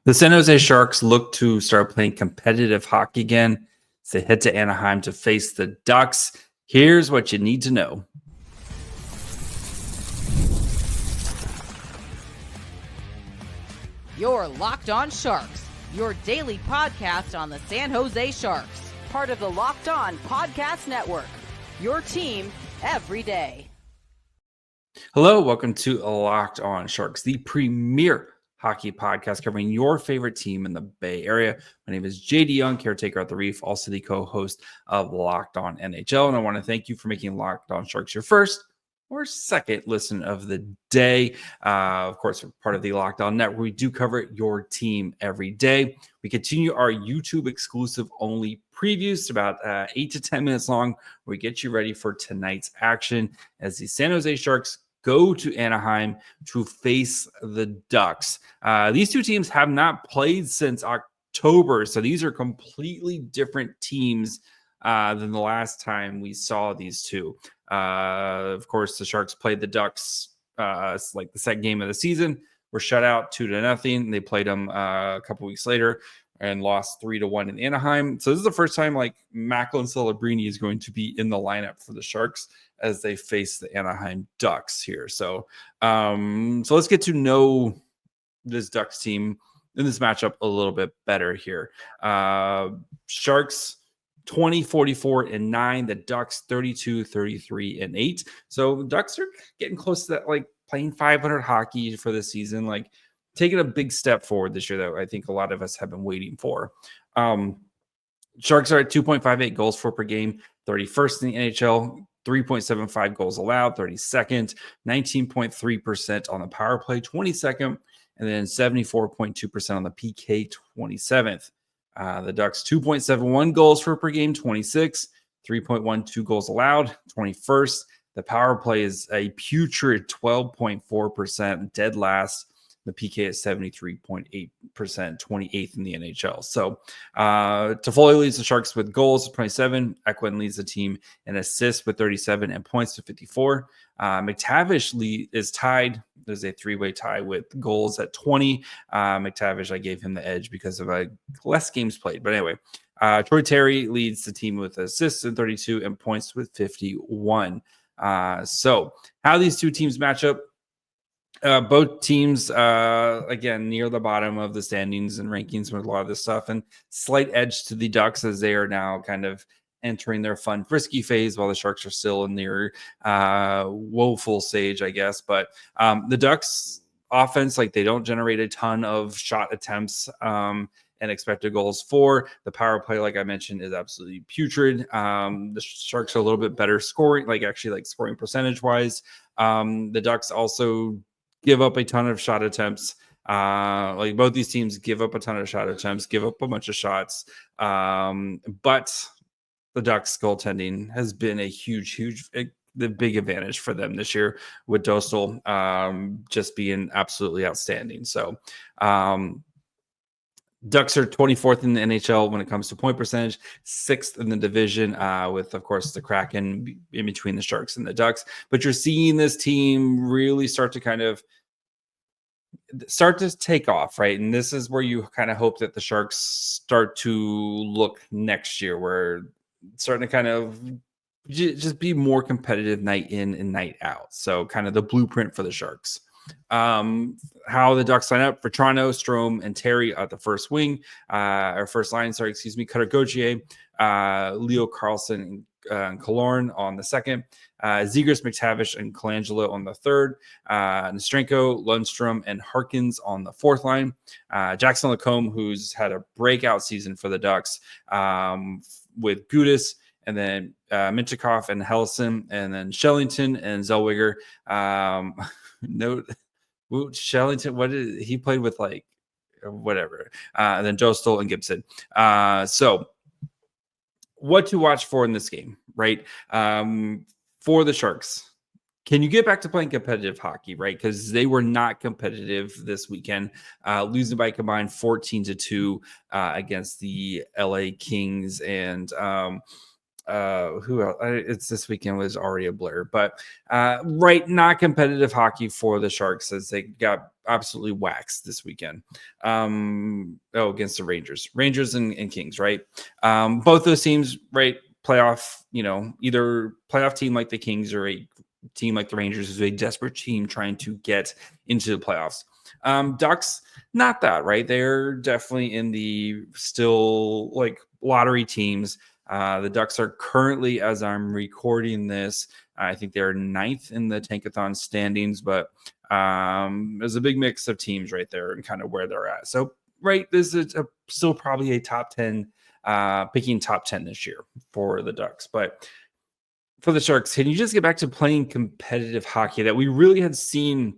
The San Jose Sharks look to start playing competitive hockey again as they head to Anaheim to face the Ducks. Here's what you need to know. You're Locked On Sharks, your daily podcast on the San Jose Sharks, part of the Locked On Podcast Network, your team every day. Hello, welcome to Locked On Sharks, the premier hockey podcast covering your favorite team in the Bay Area. My name is JD Young, caretaker at the Reef, also the co-host of Locked On NHL, and I want to thank you for making Locked On Sharks your first or second listen of the day. Of course, we're part of the Locked On Network. We do cover your team every day. We continue our YouTube exclusive only previews, about 8 to 10 minutes long, where we get you ready for tonight's action as the San Jose Sharks go to Anaheim to face the Ducks. These two teams have not played since October, so these are completely different teams than the last time we saw these two. Of course, the Sharks played the Ducks like the second game of the season. Were shut out 2-0. They played them a couple weeks later and lost 3-1 in Anaheim. So this is the first time like Macklin Celebrini is going to be in the lineup for the Sharks as they face the Anaheim Ducks here. So let's get to know this Ducks team in this matchup a little bit better here. Sharks 20-44-9, the Ducks 32-33-8. So Ducks are getting close to that, like playing 500 hockey for the season, like taking a big step forward this year that I think a lot of us have been waiting for. Sharks are at 2.58 goals for per game, 31st in the NHL, 3.75 goals allowed, 32nd, 19.3% on the power play, 22nd, and then 74.2% on the PK, 27th. The Ducks 2.71 goals for per game, 26, 3.12 goals allowed, 21st. The power play is a putrid 12.4%, dead last. The PK is 73.8%, 28th in the NHL. So Toffoli leads the Sharks with goals, 27. Eklund leads the team in assists with 37 and points to 54. McTavish is tied. There's a three-way tie with goals at 20. McTavish, I gave him the edge because of less games played. But anyway, Troy Terry leads the team with assists in 32 and points with 51. So how these two teams match up? Both teams, again, near the bottom of the standings and rankings with a lot of this stuff, and slight edge to the Ducks as they are now kind of entering their fun, frisky phase, while the Sharks are still in their woeful stage, I guess. But the Ducks offense, like they don't generate a ton of shot attempts and expected goals for. The power play, like I mentioned, is absolutely putrid. The Sharks are a little bit better scoring, like scoring percentage wise. The Ducks also give up a ton of shot attempts. Like both these teams give up a ton of shot attempts, give up a bunch of shots. But the Ducks goaltending has been a the big advantage for them this year, with Dostal just being absolutely outstanding. So Ducks are 24th in the NHL when it comes to point percentage, 6th in the division, with, of course, the Kraken in between the Sharks and the Ducks. But you're seeing this team really start to take off, right? And this is where you kind of hope that the Sharks start to look next year, where it's starting to kind of just be more competitive night in and night out. So kind of the blueprint for the Sharks. How the Ducks line up: for Toronto, Strome and Terry at the first wing, or first line, Cutter Gauthier, Leo Carlson and Killorn on the second, Zegras, McTavish, and Colangelo on the third, Nestrenko, Lundstrom, and Harkins on the fourth line, Jackson Lacombe, who's had a breakout season for the Ducks, with Gudis, and then Minchikov and Hellison, and then Shellington and Zellweger. Shellington, what did he played with, like whatever, and then Dostal and Gibson. So what to watch for in this game, right? For the Sharks, can you get back to playing competitive hockey, right? Because they were not competitive this weekend, losing by a combined 14-2 against the LA Kings. And who else? It's this weekend was already a blur, but right, not competitive hockey for the Sharks as they got absolutely waxed this weekend. Against the Rangers and Kings, right? Both those teams, right? Playoff, either playoff team like the Kings or a team like the Rangers is a desperate team trying to get into the playoffs. Ducks, not that, right? They're definitely in the still like lottery teams. The Ducks are currently, as I'm recording this, I think they're 9th in the Tankathon standings, but there's a big mix of teams right there and kind of where they're at. So, right, this is still probably a top 10, picking top 10 this year for the Ducks. But for the Sharks, can you just get back to playing competitive hockey that we really had seen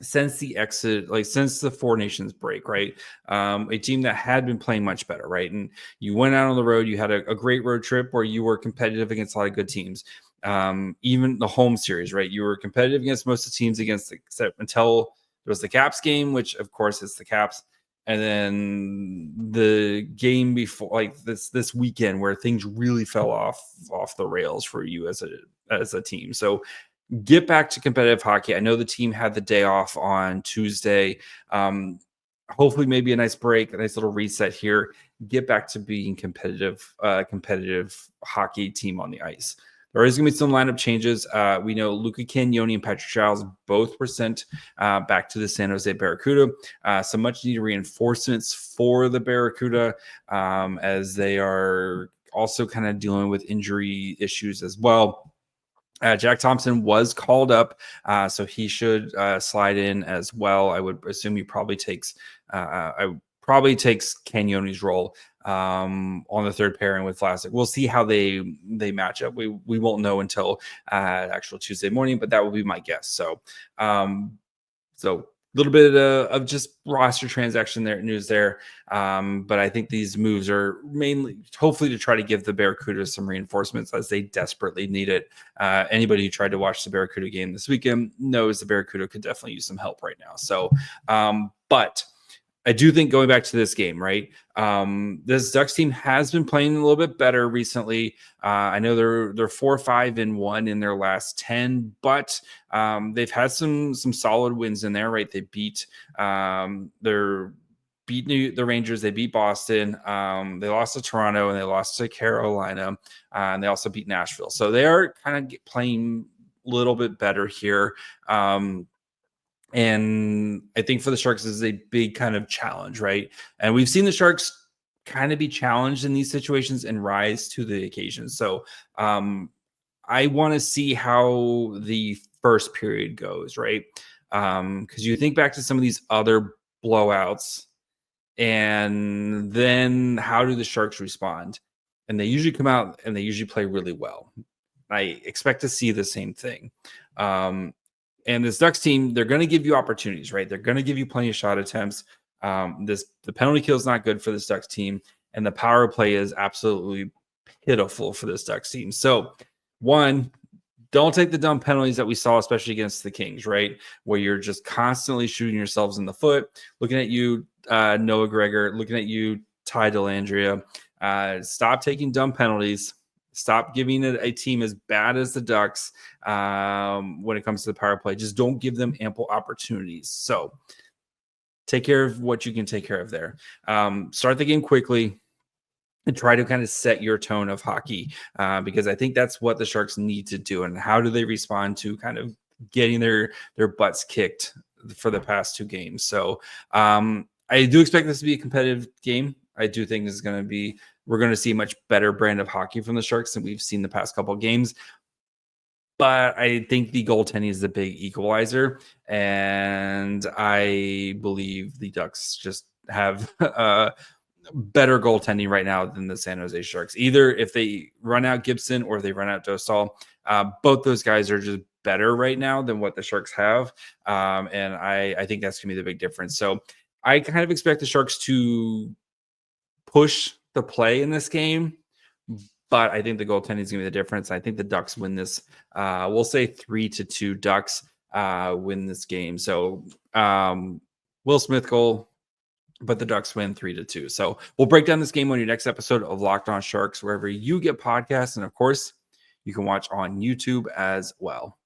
since the exit, like since the Four Nations break, right? A team that had been playing much better, right? And you went out on the road, you had a great road trip where you were competitive against a lot of good teams. Even the home series, right? You were competitive against most of the teams except until there was the Caps game, which of course is the Caps. And then the game before, like this weekend, where things really fell off the rails for you as a team. So get back to competitive hockey. I know the team had the day off on Tuesday. Hopefully, maybe a nice break, a nice little reset here. Get back to being competitive hockey team on the ice. There is going to be some lineup changes. We know Luca Cagnoni and Patrick Giles both were sent back to the San Jose Barracuda. Some much needed reinforcements for the Barracuda as they are also kind of dealing with injury issues as well. Jack Thompson was called up, so he should slide in as well. I would assume he probably takes Cagnoni's role on the third pairing with Vlasic. We'll see how they match up. We won't know until actual Tuesday morning, but that will be my guess. So a little bit of just roster transaction news there. But I think these moves are mainly hopefully to try to give the Barracuda some reinforcements as they desperately need it. Anybody who tried to watch the Barracuda game this weekend knows the Barracuda could definitely use some help right now. So, but I do think going back to this game, right? This Ducks team has been playing a little bit better recently. I know they're 4-5-1 in their last 10, but they've had some solid wins in there, right? They beat the Rangers, they beat Boston, they lost to Toronto, and they lost to Carolina, and they also beat Nashville. So they are kind of playing a little bit better here. And I think for the Sharks, this is a big kind of challenge, right? And we've seen the Sharks kind of be challenged in these situations and rise to the occasion. So I want to see how the first period goes, right? Because you think back to some of these other blowouts, and then how do the Sharks respond? And they usually come out and they usually play really well. I expect to see the same thing. And this Ducks team, they're going to give you opportunities, right? They're going to give you plenty of shot attempts. The penalty kill is not good for this Ducks team, and the power play is absolutely pitiful for this Ducks team. So, one, don't take the dumb penalties that we saw, especially against the Kings, right? Where you're just constantly shooting yourselves in the foot. Looking at you, Noah Gregor. Looking at you, Ty Dellandrea. Stop taking dumb penalties. Stop giving it a team as bad as the Ducks when it comes to the power play. Just don't give them ample opportunities. So take care of what you can take care of there. Start the game quickly and try to kind of set your tone of hockey because I think that's what the Sharks need to do. And how do they respond to kind of getting their butts kicked for the past two games? So I do expect this to be a competitive game. I do think this is going to be, we're going to see a much better brand of hockey from the Sharks than we've seen the past couple of games. But I think the goaltending is the big equalizer. And I believe the Ducks just have better goaltending right now than the San Jose Sharks. Either if they run out Gibson or they run out Dostal, both those guys are just better right now than what the Sharks have. And I think that's going to be the big difference. So I kind of expect the Sharks to push the play in this game, but I think the goaltending is going to be the difference. I think the Ducks win this. We'll say 3-2 Ducks win this game. So Will Smith goal, but the Ducks win 3-2. So we'll break down this game on your next episode of Locked On Sharks, wherever you get podcasts. And of course, you can watch on YouTube as well.